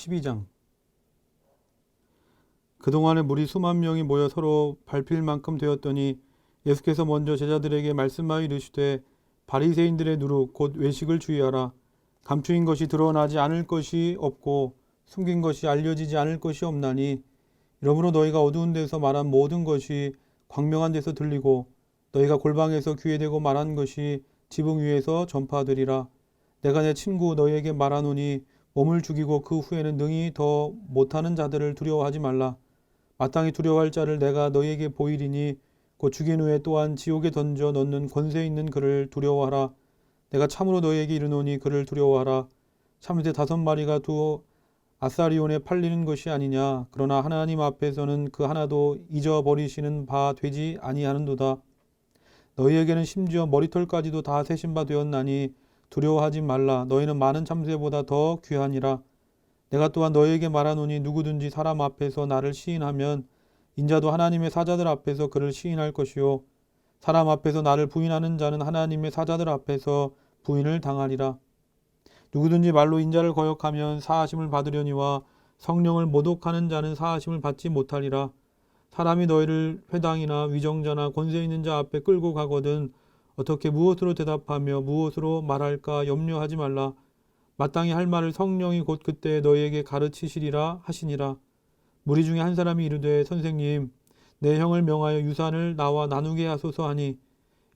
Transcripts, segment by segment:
12장. 그동안에 무리 수만 명이 모여 서로 밟힐 만큼 되었더니 예수께서 먼저 제자들에게 말씀하여 이르시되 바리새인들의 누룩 곧 외식을 주의하라. 감추인 것이 드러나지 않을 것이 없고 숨긴 것이 알려지지 않을 것이 없나니 이러므로 너희가 어두운 데서 말한 모든 것이 광명한 데서 들리고 너희가 골방에서 귀에 대고 말한 것이 지붕 위에서 전파되리라. 내가 내 친구 너희에게 말하노니 몸을 죽이고 그 후에는 능히 더 못하는 자들을 두려워하지 말라. 마땅히 두려워할 자를 내가 너희에게 보이리니 곧 죽인 후에 또한 지옥에 던져 넣는 권세 있는 그를 두려워하라. 내가 참으로 너희에게 이르노니 그를 두려워하라. 참새 5마리가 두 아사리온에 팔리는 것이 아니냐. 그러나 하나님 앞에서는 그 하나도 잊어버리시는 바 되지 아니하는도다. 너희에게는 심지어 머리털까지도 다 세신 바 되었나니 두려워하지 말라. 너희는 많은 참새보다 더 귀하니라. 내가 또한 너희에게 말하노니 누구든지 사람 앞에서 나를 시인하면 인자도 하나님의 사자들 앞에서 그를 시인할 것이요 사람 앞에서 나를 부인하는 자는 하나님의 사자들 앞에서 부인을 당하리라. 누구든지 말로 인자를 거역하면 사하심을 받으려니와 성령을 모독하는 자는 사하심을 받지 못하리라. 사람이 너희를 회당이나 위정자나 권세 있는 자 앞에 끌고 가거든 어떻게 무엇으로 대답하며 무엇으로 말할까 염려하지 말라. 마땅히 할 말을 성령이 곧 그때 너희에게 가르치시리라 하시니라. 무리 중에 한 사람이 이르되 선생님 내 형을 명하여 유산을 나와 나누게 하소서 하니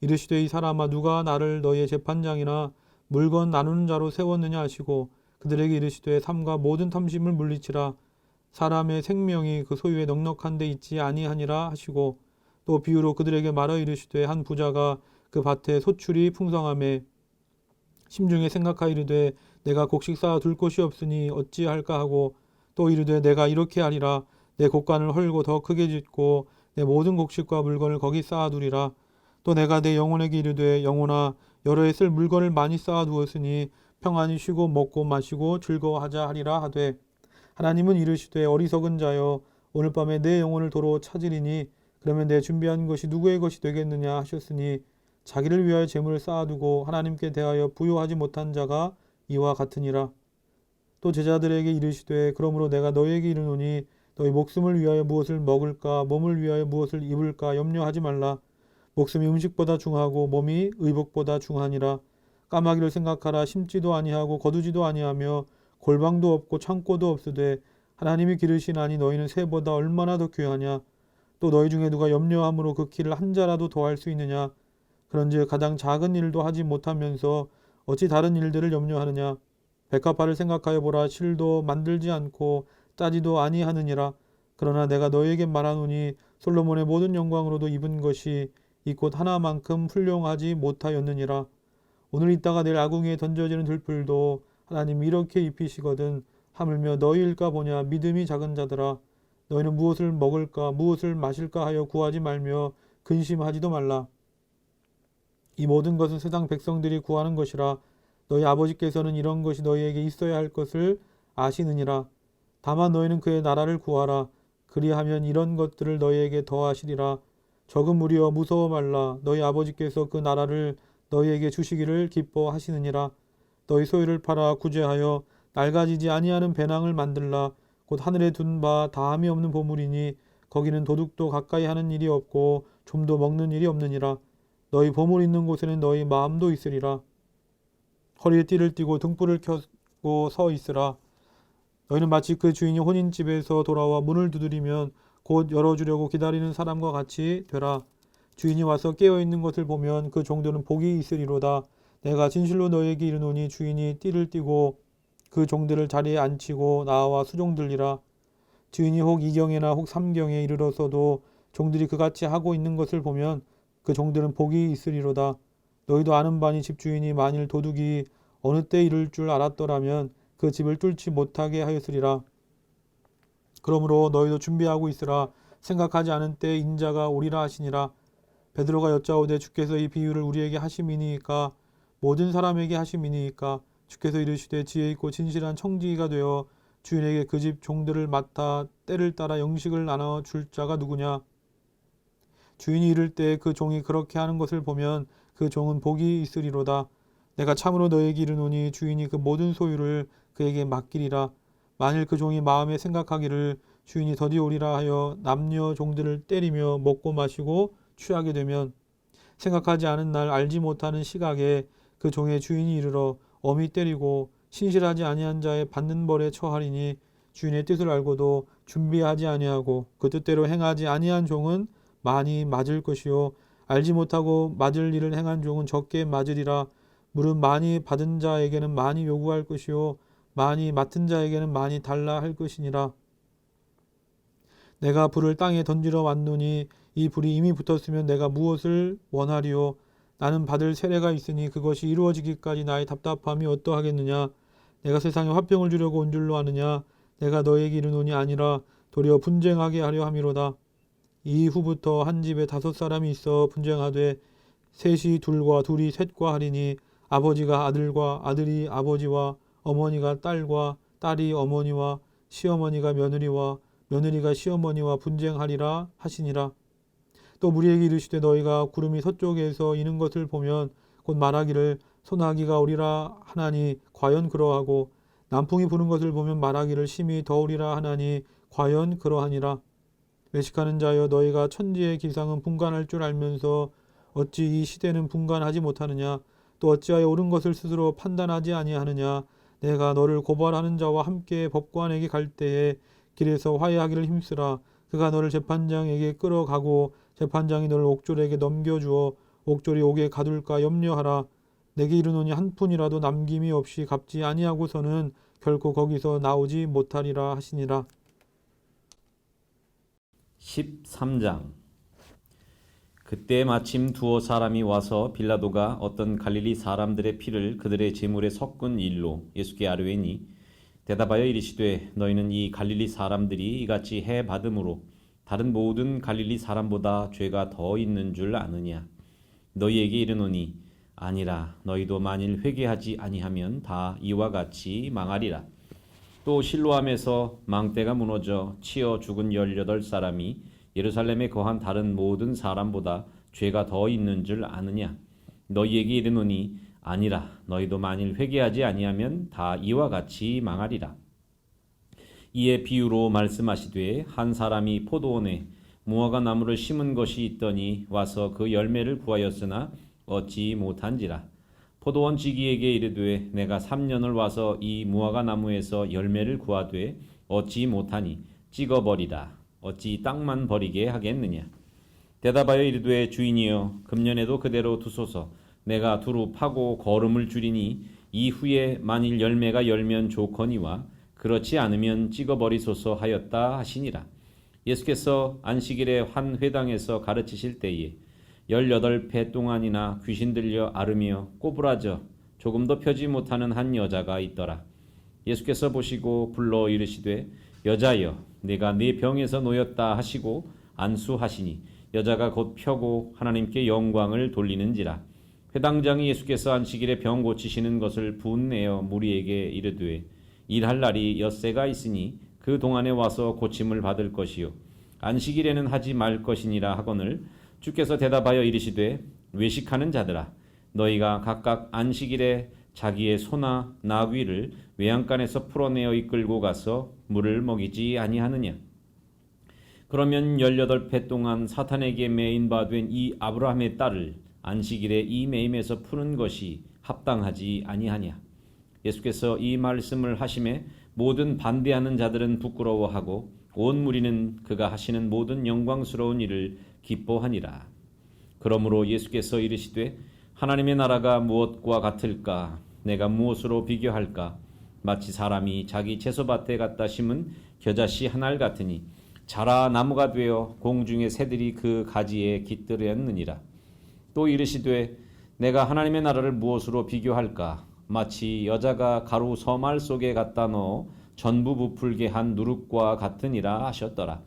이르시되 이 사람아 누가 나를 너희의 재판장이나 물건 나누는 자로 세웠느냐 하시고 그들에게 이르시되 삼가 모든 탐심을 물리치라. 사람의 생명이 그 소유에 넉넉한 데 있지 아니하니라 하시고 또 비유로 그들에게 말하 이르시되 한 부자가 그 밭에 소출이 풍성함에 심중에 생각하여 이르되 내가 곡식 쌓아 둘 곳이 없으니 어찌할까 하고 또 이르되 내가 이렇게 하리라. 내 곡간을 헐고 더 크게 짓고 내 모든 곡식과 물건을 거기 쌓아두리라. 또 내가 내 영혼에게 이르되 영혼아 여러 해 쓸 물건을 많이 쌓아두었으니 평안히 쉬고 먹고 마시고 즐거워하자 하리라 하되 하나님은 이르시되 어리석은 자여 오늘 밤에 내 영혼을 도로 찾으리니 그러면 내 준비한 것이 누구의 것이 되겠느냐 하셨으니 자기를 위하여 재물을 쌓아두고 하나님께 대하여 부요하지 못한 자가 이와 같으니라. 또 제자들에게 이르시되 그러므로 내가 너희에게 이르노니 너희 목숨을 위하여 무엇을 먹을까 몸을 위하여 무엇을 입을까 염려하지 말라. 목숨이 음식보다 중하고 몸이 의복보다 중하니라. 까마귀를 생각하라. 심지도 아니하고 거두지도 아니하며 골방도 없고 창고도 없으되 하나님이 기르시나니 너희는 새보다 얼마나 더 귀하냐. 또 너희 중에 누가 염려함으로 그 키를 한 자라도 더할 수 있느냐. 그런즉 가장 작은 일도 하지 못하면서 어찌 다른 일들을 염려하느냐. 백합화를 생각하여 보라. 실도 만들지 않고 짜지도 아니하느니라. 그러나 내가 너희에게 말하노니 솔로몬의 모든 영광으로도 입은 것이 이 꽃 하나만큼 훌륭하지 못하였느니라. 오늘 있다가 내일 아궁이에 던져지는 들풀도 하나님이 이렇게 입히시거든 하물며 너희일까 보냐. 믿음이 작은 자들아 너희는 무엇을 먹을까 무엇을 마실까 하여 구하지 말며 근심하지도 말라. 이 모든 것은 세상 백성들이 구하는 것이라. 너희 아버지께서는 이런 것이 너희에게 있어야 할 것을 아시느니라. 다만 너희는 그의 나라를 구하라. 그리하면 이런 것들을 너희에게 더하시리라. 적은 무리여 무서워 말라. 너희 아버지께서 그 나라를 너희에게 주시기를 기뻐하시느니라. 너희 소유를 팔아 구제하여 낡아지지 아니하는 배낭을 만들라. 곧 하늘에 둔 바 다함이 없는 보물이니 거기는 도둑도 가까이 하는 일이 없고 좀도 먹는 일이 없느니라. 너희 보물 있는 곳에는 너희 마음도 있으리라. 허리에 띠를 띠고 등불을 켜고 서 있으라. 너희는 마치 그 주인이 혼인집에서 돌아와 문을 두드리면 곧 열어주려고 기다리는 사람과 같이 되라. 주인이 와서 깨어있는 것을 보면 그 종들은 복이 있으리로다. 내가 진실로 너희에게 이르노니 주인이 띠를 띠고 그 종들을 자리에 앉히고 나와 수종들리라. 주인이 혹 2경에나 혹 3경에 이르러서도 종들이 그같이 하고 있는 것을 보면 그 종들은 복이 있으리로다. 너희도 아는 바니 집주인이 만일 도둑이 어느 때 이를 줄 알았더라면 그 집을 뚫지 못하게 하였으리라. 그러므로 너희도 준비하고 있으라. 생각하지 않은 때 인자가 오리라 하시니라. 베드로가 여짜오되 주께서 이 비유를 우리에게 하심이니이까 모든 사람에게 하심이니이까. 주께서 이르시되 지혜 있고 진실한 청지기가 되어 주인에게 그 집 종들을 맡아 때를 따라 영식을 나눠 줄 자가 누구냐. 주인이 이를 때 그 종이 그렇게 하는 것을 보면 그 종은 복이 있으리로다. 내가 참으로 너에게 이르노니 주인이 그 모든 소유를 그에게 맡기리라. 만일 그 종이 마음에 생각하기를 주인이 더디 오리라 하여 남녀 종들을 때리며 먹고 마시고 취하게 되면 생각하지 않은 날 알지 못하는 시각에 그 종의 주인이 이르러 엄히 때리고 신실하지 아니한 자의 받는 벌에 처하리니 주인의 뜻을 알고도 준비하지 아니하고 그 뜻대로 행하지 아니한 종은 많이 맞을 것이요 알지 못하고 맞을 일을 행한 종은 적게 맞으리라. 무릇 많이 받은 자에게는 많이 요구할 것이요 많이 맡은 자에게는 많이 달라 할 것이니라. 내가 불을 땅에 던지러 왔노니 이 불이 이미 붙었으면 내가 무엇을 원하리요. 나는 받을 세례가 있으니 그것이 이루어지기까지 나의 답답함이 어떠하겠느냐. 내가 세상에 화평을 주려고 온 줄로 아느냐. 내가 너에게 이르노니 아니라 도리어 분쟁하게 하려 함이로다. 이후부터 한 집에 5사람이 있어 분쟁하되 셋이 둘과 둘이 셋과 하리니 아버지가 아들과 아들이 아버지와 어머니가 딸과 딸이 어머니와 시어머니가 며느리와 며느리가 시어머니와 분쟁하리라 하시니라. 또 무리에게 이르시되 너희가 구름이 서쪽에서 이는 것을 보면 곧 말하기를 소나기가 오리라 하나니 과연 그러하고 남풍이 부는 것을 보면 말하기를 심히 더우리라 하나니 과연 그러하니라. 외식하는 자여 너희가 천지의 기상은 분간할 줄 알면서 어찌 이 시대는 분간하지 못하느냐. 또 어찌하여 옳은 것을 스스로 판단하지 아니하느냐. 내가 너를 고발하는 자와 함께 법관에게 갈 때에 길에서 화해하기를 힘쓰라. 그가 너를 재판장에게 끌어가고 재판장이 너를 옥졸에게 넘겨주어 옥졸이 옥에 가둘까 염려하라. 내게 이르노니 한 푼이라도 남김이 없이 갚지 아니하고서는 결코 거기서 나오지 못하리라 하시니라. 13장. 그때 마침 두어 사람이 와서 빌라도가 어떤 갈릴리 사람들의 피를 그들의 제물에 섞은 일로 예수께 아뢰니 대답하여 이르시되 너희는 이 갈릴리 사람들이 이같이 해 받음으로 다른 모든 갈릴리 사람보다 죄가 더 있는 줄 아느냐. 너희에게 이르노니 아니라 너희도 만일 회개하지 아니하면 다 이와 같이 망하리라. 또 실로암에서 망대가 무너져 치어 죽은 18사람이 예루살렘에 거한 다른 모든 사람보다 죄가 더 있는 줄 아느냐. 너희에게 이르노니 아니라 너희도 만일 회개하지 아니하면 다 이와 같이 망하리라. 이에 비유로 말씀하시되 한 사람이 포도원에 무화과 나무를 심은 것이 있더니 와서 그 열매를 구하였으나 얻지 못한지라. 포도원 지기에게 이르되 내가 3년을 와서 이 무화과 나무에서 열매를 구하되 얻지 못하니 찍어버리라. 어찌 땅만 버리게 하겠느냐. 대답하여 이르되 주인이여 금년에도 그대로 두소서. 내가 두루 파고 거름을 줄이니 이후에 만일 열매가 열면 좋거니와 그렇지 않으면 찍어버리소서 하였다 하시니라. 예수께서 안식일에 한 회당에서 가르치실 때에 18배 동안이나 귀신 들려 앓으며 꼬부라져 조금도 펴지 못하는 한 여자가 있더라. 예수께서 보시고 불러 이르시되 여자여 네가 네 병에서 놓였다 하시고 안수하시니 여자가 곧 펴고 하나님께 영광을 돌리는지라. 회당장이 예수께서 안식일에 병 고치시는 것을 분내어 무리에게 이르되 일할 날이 엿새가 있으니 그 동안에 와서 고침을 받을 것이요 안식일에는 하지 말 것이니라 하거늘 주께서 대답하여 이르시되 외식하는 자들아 너희가 각각 안식일에 자기의 소나 나귀를 외양간에서 풀어내어 이끌고 가서 물을 먹이지 아니하느냐. 그러면 18배 동안 사탄에게 매인 바 된 이 아브라함의 딸을 안식일에 이 매임에서 푸는 것이 합당하지 아니하냐. 예수께서 이 말씀을 하심에 모든 반대하는 자들은 부끄러워하고 온 무리는 그가 하시는 모든 영광스러운 일을 기뻐하니라. 그러므로 예수께서 이르시되 하나님의 나라가 무엇과 같을까? 내가 무엇으로 비교할까? 마치 사람이 자기 채소밭에 갖다 심은 겨자씨 한 알 같으니 자라 나무가 되어 공중의 새들이 그 가지에 깃들였느니라. 또 이르시되 내가 하나님의 나라를 무엇으로 비교할까? 마치 여자가 가루 서말 속에 갖다 넣어 전부 부풀게 한 누룩과 같으니라 하셨더라.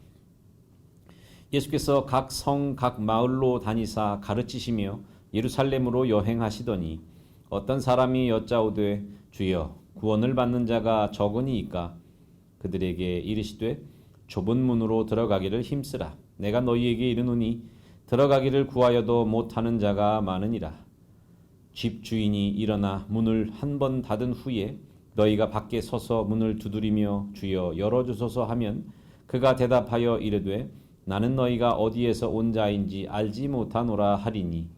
예수께서 각 성 각 마을로 다니사 가르치시며 예루살렘으로 여행하시더니 어떤 사람이 여짜오되 주여 구원을 받는 자가 적으니이까. 그들에게 이르시되 좁은 문으로 들어가기를 힘쓰라. 내가 너희에게 이르노니 들어가기를 구하여도 못하는 자가 많으니라. 집 주인이 일어나 문을 한 번 닫은 후에 너희가 밖에 서서 문을 두드리며 주여 열어주소서 하면 그가 대답하여 이르되 나는 너희가 어디에서 온 자인지 알지 못하노라 하리니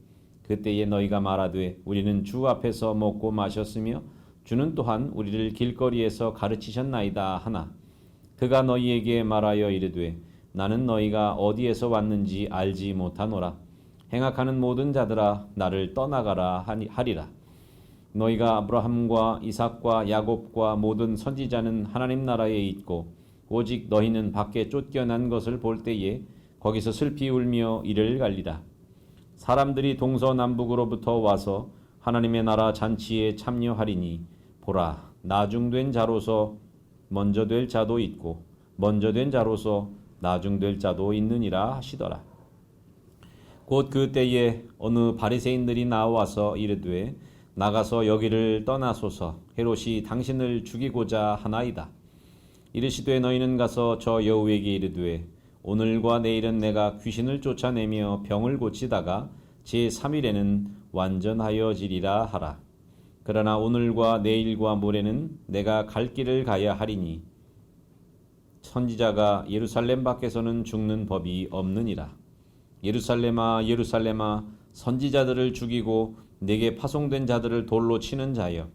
그때에 너희가 말하되 우리는 주 앞에서 먹고 마셨으며 주는 또한 우리를 길거리에서 가르치셨나이다 하나 그가 너희에게 말하여 이르되 나는 너희가 어디에서 왔는지 알지 못하노라 행악하는 모든 자들아 나를 떠나가라 하리라 너희가 아브라함과 이삭과 야곱과 모든 선지자는 하나님 나라에 있고 오직 너희는 밖에 쫓겨난 것을 볼 때에 거기서 슬피 울며 이를 갈리라 사람들이 동서남북으로부터 와서 하나님의 나라 잔치에 참여하리니 보라 나중된 자로서 먼저 될 자도 있고 먼저 된 자로서 나중될 자도 있느니라 하시더라 곧 그 때에 어느 바리새인들이 나와서 이르되 나가서 여기를 떠나소서 헤롯이 당신을 죽이고자 하나이다 이르시되 너희는 가서 저 여우에게 이르되 오늘과 내일은 내가 귀신을 쫓아내며 병을 고치다가 제3일에는 완전하여지리라 하라 그러나 오늘과 내일과 모레는 내가 갈 길을 가야 하리니 선지자가 예루살렘 밖에서는 죽는 법이 없느니라 예루살렘아 예루살렘아 선지자들을 죽이고 내게 파송된 자들을 돌로 치는 자여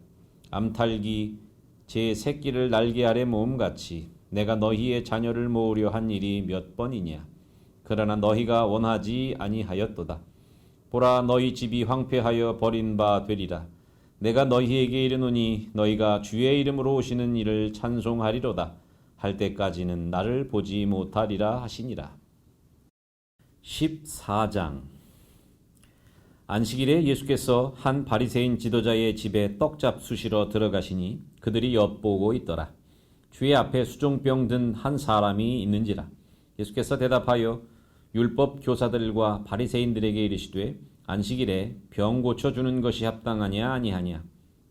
암탉이 제 새끼를 날개 아래 모음같이 내가 너희의 자녀를 모으려 한 일이 몇 번이냐 그러나 너희가 원하지 아니하였도다 보라 너희 집이 황폐하여 버린 바 되리라 내가 너희에게 이르노니 너희가 주의 이름으로 오시는 이를 찬송하리로다 할 때까지는 나를 보지 못하리라 하시니라 14장 안식일에 예수께서 한 바리새인 지도자의 집에 떡잡수시러 들어가시니 그들이 엿보고 있더라. 주의 앞에 수종병 든 한 사람이 있는지라. 예수께서 대답하여 율법 교사들과 바리새인들에게 이르시되 안식일에 병 고쳐주는 것이 합당하냐 아니하냐.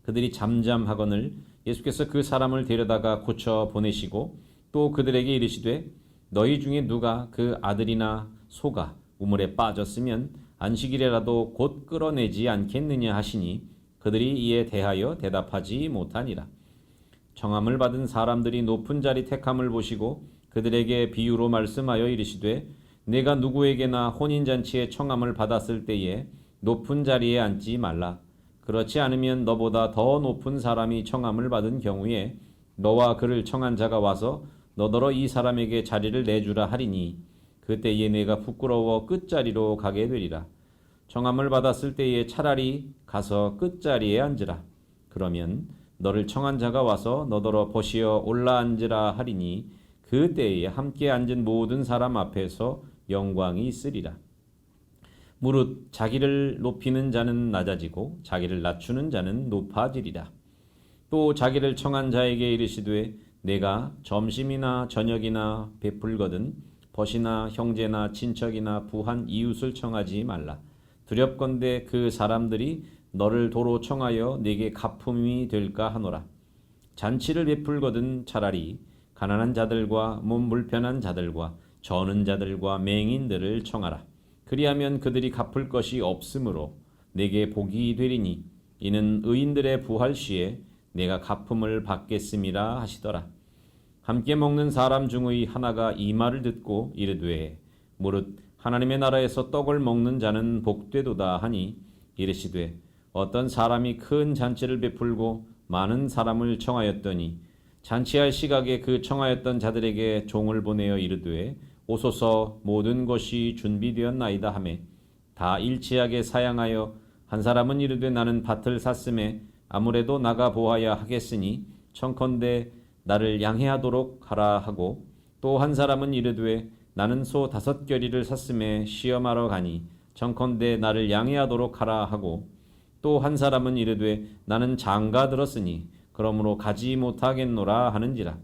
그들이 잠잠하거늘 예수께서 그 사람을 데려다가 고쳐 보내시고 또 그들에게 이르시되 너희 중에 누가 그 아들이나 소가 우물에 빠졌으면 안식일에라도 곧 끌어내지 않겠느냐 하시니 그들이 이에 대하여 대답하지 못하니라. 청함을 받은 사람들이 높은 자리 택함을 보시고 그들에게 비유로 말씀하여 이르시되 내가 누구에게나 혼인잔치에 청함을 받았을 때에 높은 자리에 앉지 말라. 그렇지 않으면 너보다 더 높은 사람이 청함을 받은 경우에 너와 그를 청한 자가 와서 너더러 이 사람에게 자리를 내주라 하리니 그때에 내가 부끄러워 끝자리로 가게 되리라. 청함을 받았을 때에 차라리 가서 끝자리에 앉으라. 그러면 너를 청한 자가 와서 너더러 버시어 올라앉으라 하리니 그때에 함께 앉은 모든 사람 앞에서 영광이 있으리라. 무릇 자기를 높이는 자는 낮아지고 자기를 낮추는 자는 높아지리라. 또 자기를 청한 자에게 이르시되 내가 점심이나 저녁이나 베풀거든 벗이나 형제나 친척이나 부한 이웃을 청하지 말라. 두렵건대 그 사람들이 너를 도로 청하여 내게 가품이 될까 하노라. 잔치를 베풀거든 차라리 가난한 자들과 몸 불편한 자들과 저는 자들과 맹인들을 청하라. 그리하면 그들이 갚을 것이 없으므로 내게 복이 되리니 이는 의인들의 부활 시에 내가 가품을 받겠음이라 하시더라. 함께 먹는 사람 중의 하나가 이 말을 듣고 이르되 무릇 하나님의 나라에서 떡을 먹는 자는 복되도다 하니 이르시되 어떤 사람이 큰 잔치를 베풀고 많은 사람을 청하였더니 잔치할 시각에 그 청하였던 자들에게 종을 보내어 이르되 오소서 모든 것이 준비되었나이다 하매 다 일치하게 사양하여 한 사람은 이르되 나는 밭을 샀음에 아무래도 나가 보아야 하겠으니 청컨대 나를 양해하도록 하라 하고 또 한 사람은 이르되 나는 소 5겨리를 샀음에 시험하러 가니 청컨대 나를 양해하도록 하라 하고 또 한 사람은 이르되 나는 장가 들었으니 그러므로 가지 못하겠노라 하는지라.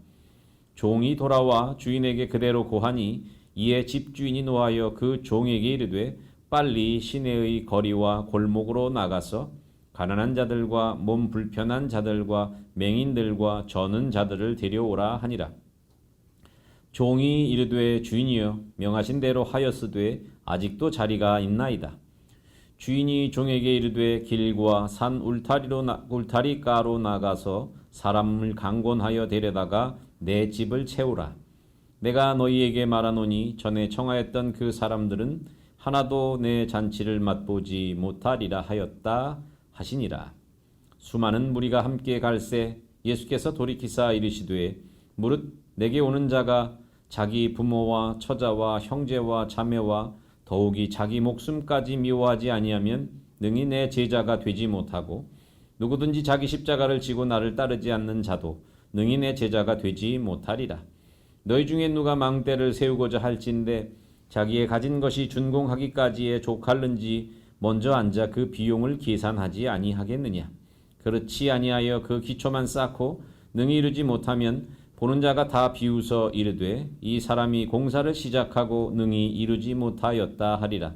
종이 돌아와 주인에게 그대로 고하니 이에 집주인이 노하여 그 종에게 이르되 빨리 시내의 거리와 골목으로 나가서 가난한 자들과 몸 불편한 자들과 맹인들과 저는 자들을 데려오라 하니라. 종이 이르되 주인이여 명하신 대로 하였으되 아직도 자리가 있나이다. 주인이 종에게 이르되 길과 산 울타리가로 나가서 사람을 강권하여 데려다가 내 집을 채우라. 내가 너희에게 말하노니 전에 청하였던 그 사람들은 하나도 내 잔치를 맛보지 못하리라 하였다 하시니라. 수많은 무리가 함께 갈새 예수께서 돌이키사 이르시되 무릇 내게 오는 자가 자기 부모와 처자와 형제와 자매와 더욱이 자기 목숨까지 미워하지 아니하면 능히 내 제자가 되지 못하고 누구든지 자기 십자가를 지고 나를 따르지 않는 자도 능히 내 제자가 되지 못하리라. 너희 중에 누가 망대를 세우고자 할진대 자기의 가진 것이 준공하기까지에 족할는지 먼저 앉아 그 비용을 계산하지 아니하겠느냐. 그렇지 아니하여 그 기초만 쌓고 능히 이루지 못하면 보는 자가 다 비웃어 이르되 이 사람이 공사를 시작하고 능히 이루지 못하였다 하리라.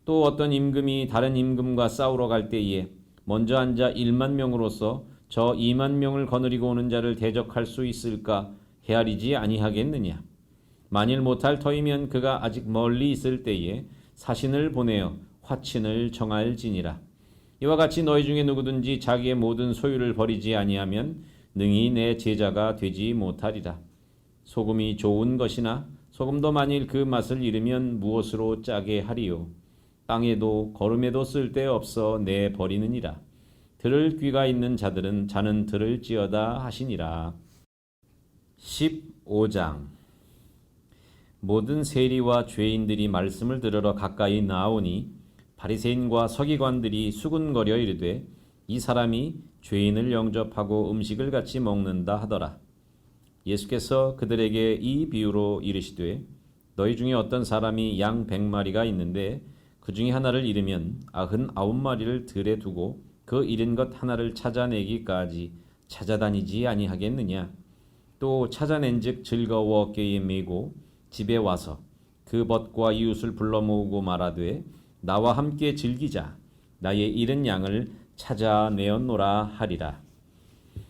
또 어떤 임금이 다른 임금과 싸우러 갈 때에 먼저 앉아 1만 명으로서 저 2만 명을 거느리고 오는 자를 대적할 수 있을까 헤아리지 아니하겠느냐. 만일 못할 터이면 그가 아직 멀리 있을 때에 사신을 보내어 화친을 정할지니라. 이와 같이 너희 중에 누구든지 자기의 모든 소유를 버리지 아니하면 능히 내 제자가 되지 못하리라. 소금이 좋은 것이나 소금도 만일 그 맛을 잃으면 무엇으로 짜게 하리요. 땅에도 거름에도 쓸데없어 내 버리느니라. 들을 귀가 있는 자들은 자는 들을지어다 하시니라. 15장. 모든 세리와 죄인들이 말씀을 들으러 가까이 나오니 바리새인과 서기관들이 수군거려 이르되 이 사람이 죄인을 영접하고 음식을 같이 먹는다 하더라. 예수께서 그들에게 이 비유로 이르시되 너희 중에 어떤 사람이 양 100마리가 있는데 그 중에 하나를 잃으면 99마리를 들에 두고 그 잃은 것 하나를 찾아내기까지 찾아다니지 아니하겠느냐. 또 찾아낸즉 즐거워 어깨에 메고 집에 와서 그 벗과 이웃을 불러 모으고 말하되 나와 함께 즐기자. 나의 잃은 양을 찾아내었노라 하리라.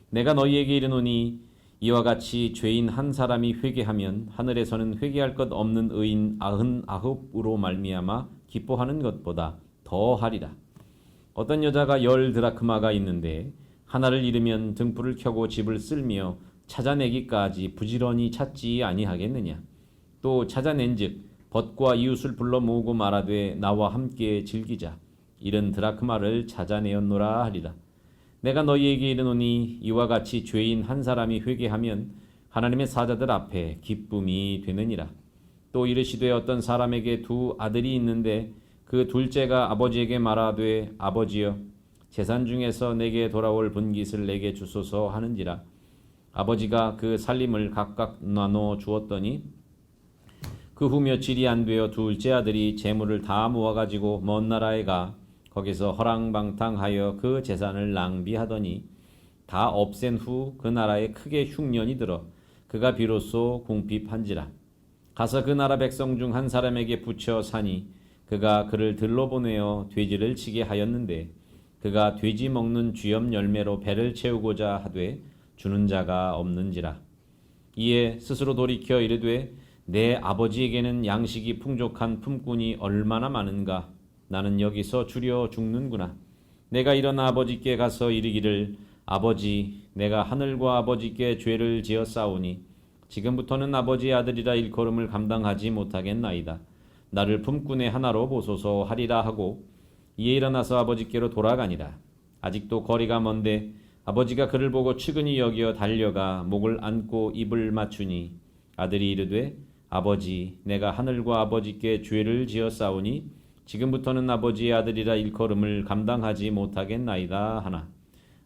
내가 너희에게 이르노니 이와 같이 죄인 한 사람이 회개하면 하늘에서는 회개할 것 없는 의인 99으로 말미암아 기뻐하는 것보다 더 하리라. 어떤 여자가 10드라크마가 있는데 하나를 잃으면 등불을 켜고 집을 쓸며 찾아내기까지 부지런히 찾지 아니하겠느냐. 또 찾아낸즉 벗과 이웃을 불러 모으고 말하되 나와 함께 즐기자. 이른 드라크마를 찾아내었노라 하리라. 내가 너희에게 이르노니 이와 같이 죄인 한 사람이 회개하면 하나님의 사자들 앞에 기쁨이 되느니라. 또 이르시되 어떤 사람에게 2 아들이 있는데 그 둘째가 아버지에게 말하되 아버지여 재산 중에서 내게 돌아올 분깃을 내게 주소서 하는지라. 아버지가 그 살림을 각각 나눠 주었더니 그 후 며칠이 안 되어 둘째 아들이 재물을 다 모아가지고 먼 나라에 가 거기서 허랑방탕하여 그 재산을 낭비하더니 다 없앤 후 그 나라에 크게 흉년이 들어 그가 비로소 궁핍한지라. 가서 그 나라 백성 중 한 사람에게 붙여 사니 그가 그를 들러 보내어 돼지를 치게 하였는데 그가 돼지 먹는 쥐염 열매로 배를 채우고자 하되 주는 자가 없는지라. 이에 스스로 돌이켜 이르되 내 아버지에게는 양식이 풍족한 품꾼이 얼마나 많은가. 나는 여기서 주려 죽는구나. 내가 일어나 아버지께 가서 이르기를 아버지 내가 하늘과 아버지께 죄를 지었사오니 지금부터는 아버지의 아들이라 일컬음을 감당하지 못하겠나이다. 나를 품꾼의 하나로 보소서 하리라 하고 이에 일어나서 아버지께로 돌아가니라. 아직도 거리가 먼데 아버지가 그를 보고 측은히 여겨 달려가 목을 안고 입을 맞추니 아들이 이르되 아버지 내가 하늘과 아버지께 죄를 지었사오니 지금부터는 아버지의 아들이라 일컬음을 감당하지 못하겠나이다 하나.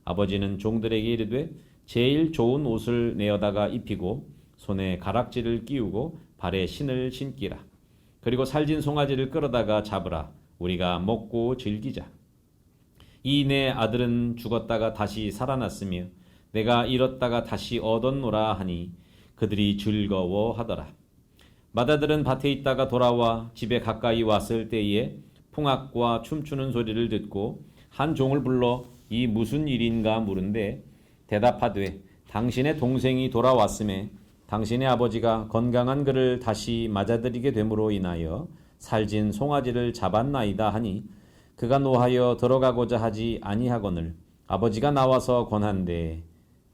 아버지는 종들에게 이르되 제일 좋은 옷을 내어다가 입히고 손에 가락지를 끼우고 발에 신을 신기라. 그리고 살진 송아지를 끌어다가 잡으라. 우리가 먹고 즐기자. 이 내 아들은 죽었다가 다시 살아났으며 내가 잃었다가 다시 얻었노라 하니 그들이 즐거워하더라. 맏아들은 밭에 있다가 돌아와 집에 가까이 왔을 때에 풍악과 춤추는 소리를 듣고 한 종을 불러 이 무슨 일인가 물은데 대답하되 당신의 동생이 돌아왔음에 당신의 아버지가 건강한 그를 다시 맞아들이게 됨으로 인하여 살진 송아지를 잡았나이다 하니 그가 노하여 들어가고자 하지 아니하거늘 아버지가 나와서 권한대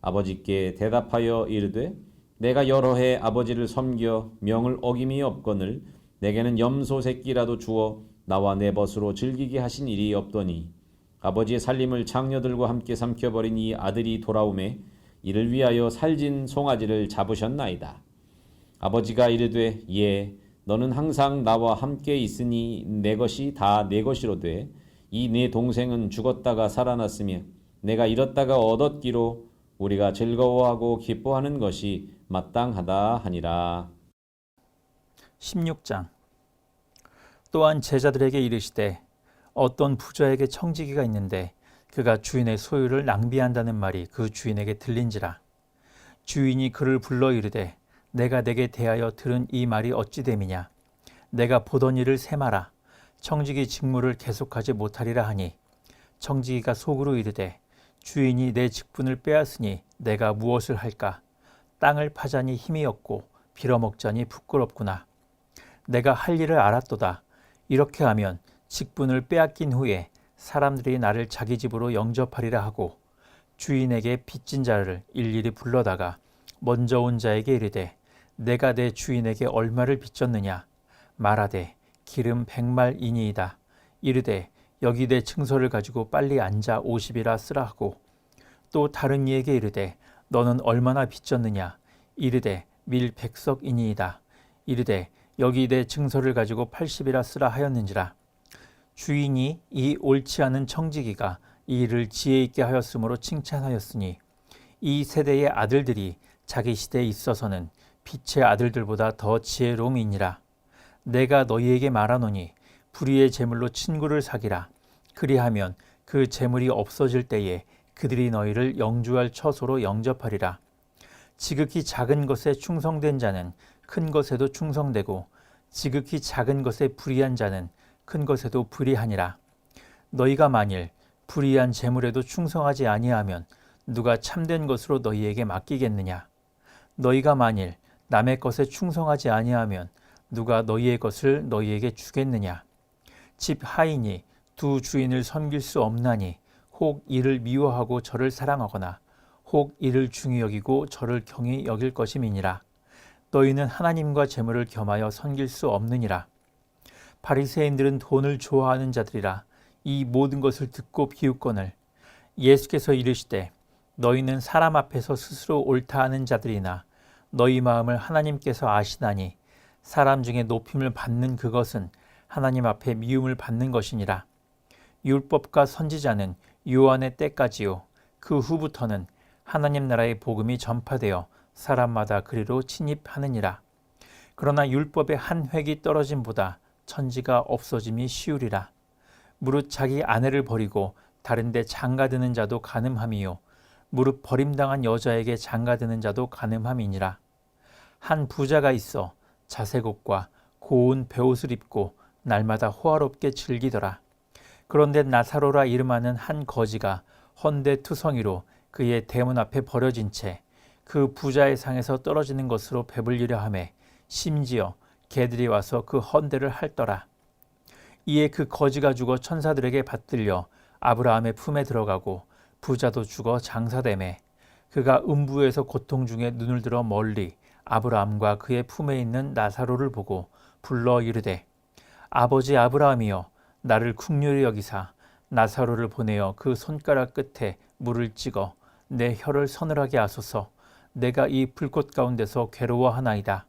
아버지께 대답하여 이르되 내가 여러 해 아버지를 섬겨 명을 어김이 없거늘 내게는 염소 새끼라도 주어 나와 내 벗으로 즐기게 하신 일이 없더니 아버지의 살림을 장녀들과 함께 삼켜버린 이 아들이 돌아오매 이를 위하여 살진 송아지를 잡으셨나이다. 아버지가 이르되 예 너는 항상 나와 함께 있으니 내 것이 다 내 것이로되 이 내 동생은 죽었다가 살아났으며 내가 잃었다가 얻었기로 우리가 즐거워하고 기뻐하는 것이 마땅하다 하니라. 16장. 또한 제자들에게 이르시되 어떤 부자에게 청지기가 있는데 그가 주인의 소유를 낭비한다는 말이 그 주인에게 들린지라. 주인이 그를 불러 이르되 내가 내게 대하여 들은 이 말이 어찌 됨이냐. 내가 보던 일을 세마라. 청지기 직무를 계속하지 못하리라 하니 청지기가 속으로 이르되 주인이 내 직분을 빼앗으니 내가 무엇을 할까. 땅을 파자니 힘이 없고 빌어먹자니 부끄럽구나. 내가 할 일을 알았도다. 이렇게 하면 직분을 빼앗긴 후에 사람들이 나를 자기 집으로 영접하리라 하고 주인에게 빚진 자를 일일이 불러다가 먼저 온 자에게 이르되 내가 내 주인에게 얼마를 빚졌느냐. 말하되 기름 100말이니이다. 이르되 여기 내 증서를 가지고 빨리 앉아 50이라 쓰라 하고 또 다른 이에게 이르되 너는 얼마나 빚졌느냐. 이르되 밀 100석이니이다. 이르되 여기 내 증서를 가지고 80이라 쓰라 하였는지라. 주인이 이 옳지 않은 청지기가 이 일을 지혜 있게 하였으므로 칭찬하였으니 이 세대의 아들들이 자기 시대에 있어서는 빛의 아들들보다 더 지혜로움이니라. 내가 너희에게 말하노니 불의의 재물로 친구를 사기라. 그리하면 그 재물이 없어질 때에 그들이 너희를 영주할 처소로 영접하리라. 지극히 작은 것에 충성된 자는 큰 것에도 충성되고 지극히 작은 것에 불의한 자는 큰 것에도 불의하니라. 너희가 만일 불의한 재물에도 충성하지 아니하면 누가 참된 것으로 너희에게 맡기겠느냐. 너희가 만일 남의 것에 충성하지 아니하면 누가 너희의 것을 너희에게 주겠느냐. 집 하인이 두 주인을 섬길 수 없나니 혹 이를 미워하고 저를 사랑하거나 혹 이를 중히 여기고 저를 경히 여길 것임이니라. 너희는 하나님과 재물을 겸하여 섬길 수 없느니라. 바리새인들은 돈을 좋아하는 자들이라. 이 모든 것을 듣고 비웃거늘 예수께서 이르시되 너희는 사람 앞에서 스스로 옳다 하는 자들이나 너희 마음을 하나님께서 아시나니 사람 중에 높임을 받는 그것은 하나님 앞에 미움을 받는 것이니라. 율법과 선지자는 요한의 때까지요 그 후부터는 하나님 나라의 복음이 전파되어 사람마다 그리로 침입하느니라. 그러나 율법의 한 획이 떨어짐보다 천지가 없어짐이 쉬우리라. 무릇 자기 아내를 버리고 다른 데 장가드는 자도 간음함이요 무릇 버림당한 여자에게 장가드는 자도 간음함이니라. 한 부자가 있어 자색옷과 고운 베옷을 입고 날마다 호화롭게 즐기더라. 그런데 나사로라 이름하는 한 거지가 헌데투성이로 그의 대문 앞에 버려진 채 그 부자의 상에서 떨어지는 것으로 배불리려 하매 심지어 개들이 와서 그 헌데를 핥더라. 이에 그 거지가 죽어 천사들에게 받들려 아브라함의 품에 들어가고 부자도 죽어 장사되매 그가 음부에서 고통 중에 눈을 들어 멀리 아브라함과 그의 품에 있는 나사로를 보고 불러 이르되 아버지 아브라함이여 나를 긍휼히 여기사 나사로를 보내어 그 손가락 끝에 물을 찍어 내 혀를 서늘하게 하소서. 내가 이 불꽃 가운데서 괴로워하나이다.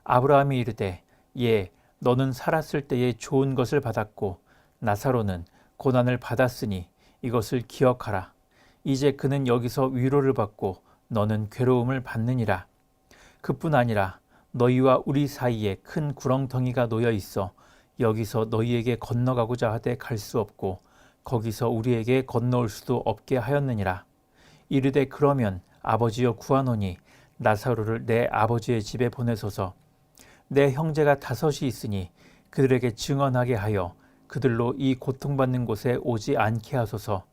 아브라함이 이르되 예 너는 살았을 때에 좋은 것을 받았고 나사로는 고난을 받았으니 이것을 기억하라. 이제 그는 여기서 위로를 받고 너는 괴로움을 받느니라. 그뿐 아니라 너희와 우리 사이에 큰 구렁텅이가 놓여 있어 여기서 너희에게 건너가고자 하되 갈 수 없고 거기서 우리에게 건너올 수도 없게 하였느니라. 이르되 그러면 아버지여 구하노니 나사로를 내 아버지의 집에 보내소서. 내 형제가 5이 있으니 그들에게 증언하게 하여 그들로 이 고통받는 곳에 오지 않게 하소서.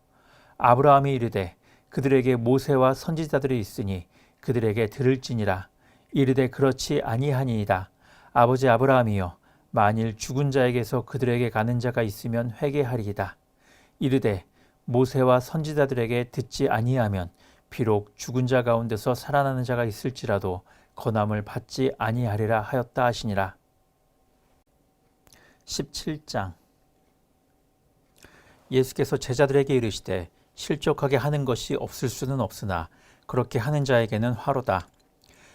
아브라함이 이르되 그들에게 모세와 선지자들이 있으니 그들에게 들을지니라. 이르되 그렇지 아니하니이다. 아버지 아브라함이여 만일 죽은 자에게서 그들에게 가는 자가 있으면 회개하리이다. 이르되 모세와 선지자들에게 듣지 아니하면 비록 죽은 자 가운데서 살아나는 자가 있을지라도 권함을 받지 아니하리라 하였다 하시니라. 17장. 예수께서 제자들에게 이르시되 실족하게 하는 것이 없을 수는 없으나 그렇게 하는 자에게는 화로다.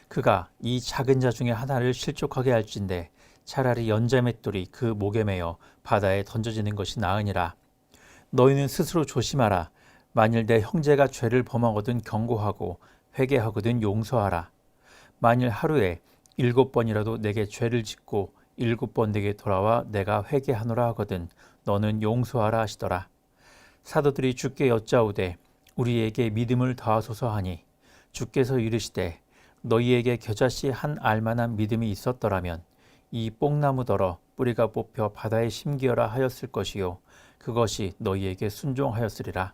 그가 이 작은 자 중에 하나를 실족하게 할진대 차라리 연자맷돌이 그 목에 매어 바다에 던져지는 것이 나으니라. 너희는 스스로 조심하라. 만일 내 형제가 죄를 범하거든 경고하고 회개하거든 용서하라. 만일 하루에 7번이라도 내게 죄를 짓고 7번 내게 돌아와 내가 회개하노라 하거든 너는 용서하라 하시더라. 사도들이 주께 여짜오되 우리에게 믿음을 더하소서 하니 주께서 이르시되 너희에게 겨자씨 한 알만한 믿음이 있었더라면 이 뽕나무더러 뿌리가 뽑혀 바다에 심기어라 하였을 것이요 그것이 너희에게 순종하였으리라.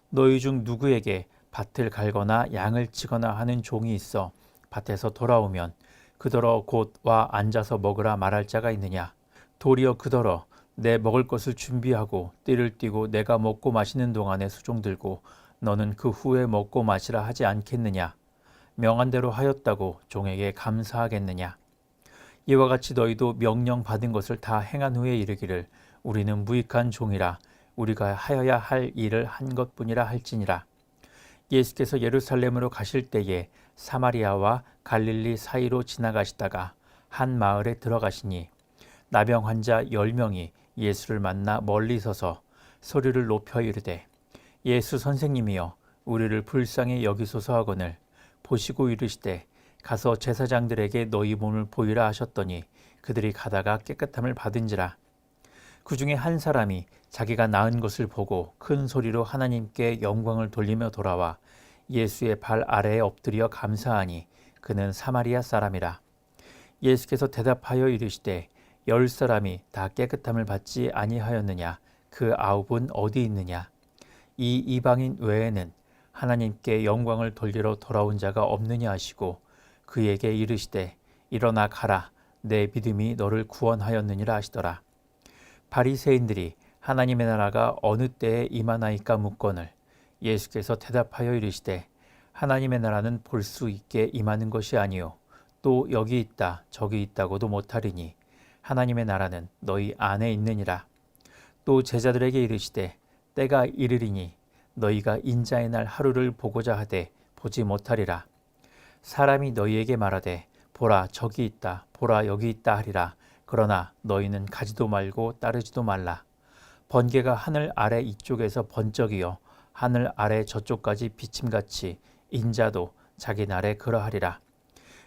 너희 중 누구에게 밭을 갈거나 양을 치거나 하는 종이 있어 밭에서 돌아오면 그더러 곧 와 앉아서 먹으라 말할 자가 있느냐. 도리어 그더러 내 먹을 것을 준비하고 띠를 띠고 내가 먹고 마시는 동안에 수종 들고 너는 그 후에 먹고 마시라 하지 않겠느냐. 명한 대로 하였다고 종에게 감사하겠느냐. 이와 같이 너희도 명령 받은 것을 다 행한 후에 이르기를 우리는 무익한 종이라 우리가 하여야 할 일을 한 것뿐이라 할지니라. 예수께서 예루살렘으로 가실 때에 사마리아와 갈릴리 사이로 지나가시다가 한 마을에 들어가시니 나병 환자 10명이 예수를 만나 멀리 서서 소리를 높여 이르되 예수 선생님이여 우리를 불쌍히 여기소서 하거늘 보시고 이르시되 가서 제사장들에게 너희 몸을 보이라 하셨더니 그들이 가다가 깨끗함을 받은지라. 그 중에 한 사람이 자기가 나은 것을 보고 큰 소리로 하나님께 영광을 돌리며 돌아와 예수의 발 아래에 엎드려 감사하니 그는 사마리아 사람이라. 예수께서 대답하여 이르시되 10사람이 다 깨끗함을 받지 아니하였느냐. 그 9은 어디 있느냐. 이 이방인 외에는 하나님께 영광을 돌리러 돌아온 자가 없느냐 하시고 그에게 이르시되 일어나 가라 내 믿음이 너를 구원하였느니라 하시더라. 바리새인들이 하나님의 나라가 어느 때에 임하나이까 묻거늘 예수께서 대답하여 이르시되 하나님의 나라는 볼 수 있게 임하는 것이 아니요 또 여기 있다 저기 있다고도 못하리니 하나님의 나라는 너희 안에 있느니라. 또 제자들에게 이르시되 때가 이르리니 너희가 인자의 날 하루를 보고자 하되 보지 못하리라. 사람이 너희에게 말하되 보라 저기 있다 보라 여기 있다 하리라. 그러나 너희는 가지도 말고 따르지도 말라. 번개가 하늘 아래 이쪽에서 번쩍이어 하늘 아래 저쪽까지 비침같이 인자도 자기 날에 그러하리라.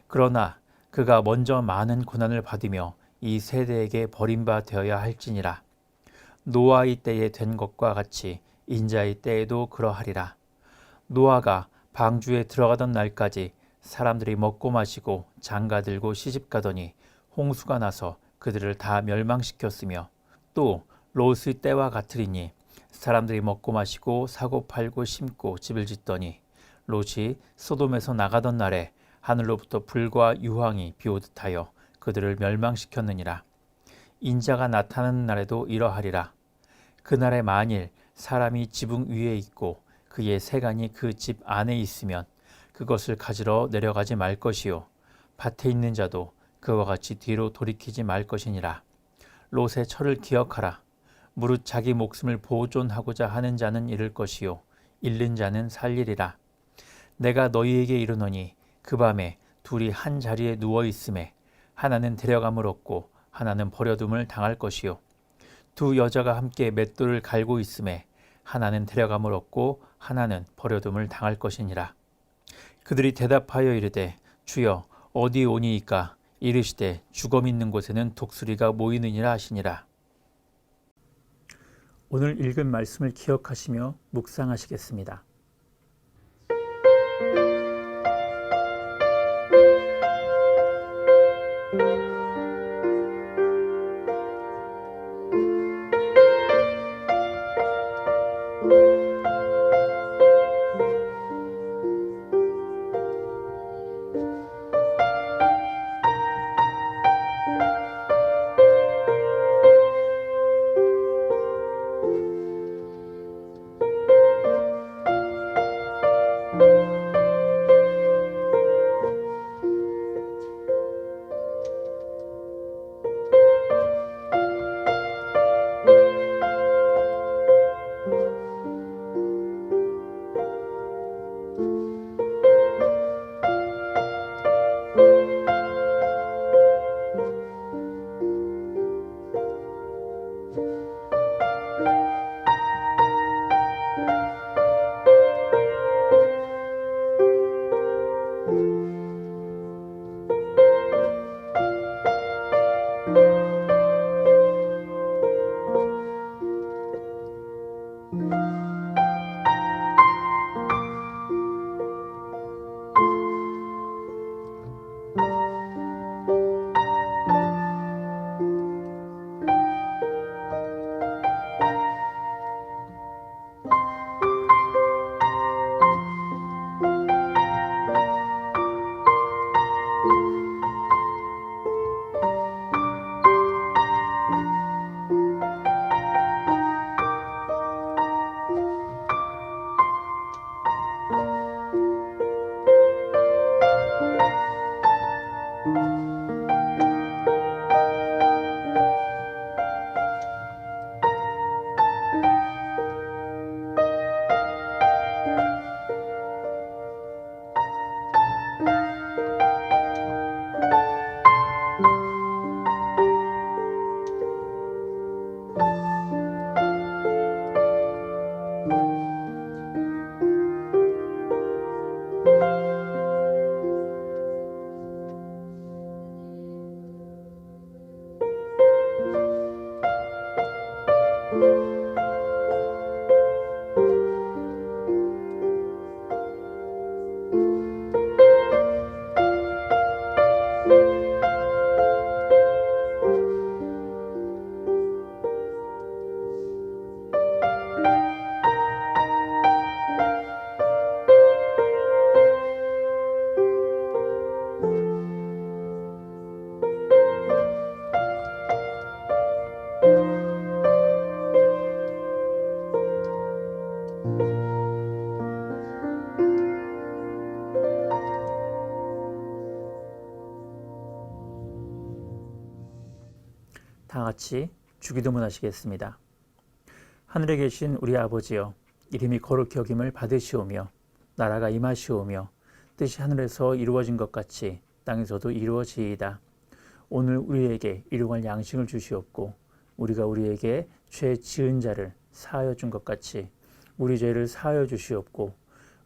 그러나 그가 먼저 많은 고난을 받으며 이 세대에게 버림바 되어야 할지니라. 노아의 때에 된 것과 같이 인자의 때에도 그러하리라. 노아가 방주에 들어가던 날까지 사람들이 먹고 마시고 장가들고 시집가더니 홍수가 나서 그들을 다 멸망시켰으며 또 롯의 때와 같으리니 사람들이 먹고 마시고 사고 팔고 심고 집을 짓더니 롯이 소돔에서 나가던 날에 하늘로부터 불과 유황이 비오듯하여 그들을 멸망시켰느니라. 인자가 나타나는 날에도 이러하리라. 그날에 만일 사람이 지붕 위에 있고 그의 세간이 그 집 안에 있으면 그것을 가지러 내려가지 말 것이요 밭에 있는 자도 그와 같이 뒤로 돌이키지 말 것이니라. 롯의 철을 기억하라. 무릇 자기 목숨을 보존하고자 하는 자는 잃을 것이요 잃는 자는 살리리라. 내가 너희에게 이르노니 그 밤에 둘이 한 자리에 누워 있음에 하나는 데려감을 얻고 하나는 버려둠을 당할 것이요 두 여자가 함께 맷돌을 갈고 있음에 하나는 데려감을 얻고 하나는 버려둠을 당할 것이니라. 그들이 대답하여 이르되 주여 어디 오니이까. 이르시되 죽음 있는 곳에는 독수리가 모이느니라 하시니라. 오늘 읽은 말씀을 기억하시며 묵상하시겠습니다. 다 같이 주기도문 하시겠습니다. 하늘에 계신 우리 아버지여, 이름이 거룩히 여김을 받으시오며 나라가 임하시오며 뜻이 하늘에서 이루어진 것 같이 땅에서도 이루어지이다. 오늘 우리에게 일용할 양식을 주시옵고 우리가 우리에게 죄 지은 자를 사하여 준 것 같이 우리 죄를 사하여 주시옵고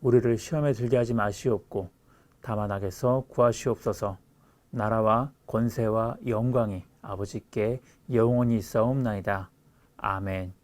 우리를 시험에 들게 하지 마시옵고 다만 악에서 구하시옵소서. 나라와 권세와 영광이 아버지께 영원히 있사옵나이다. 아멘.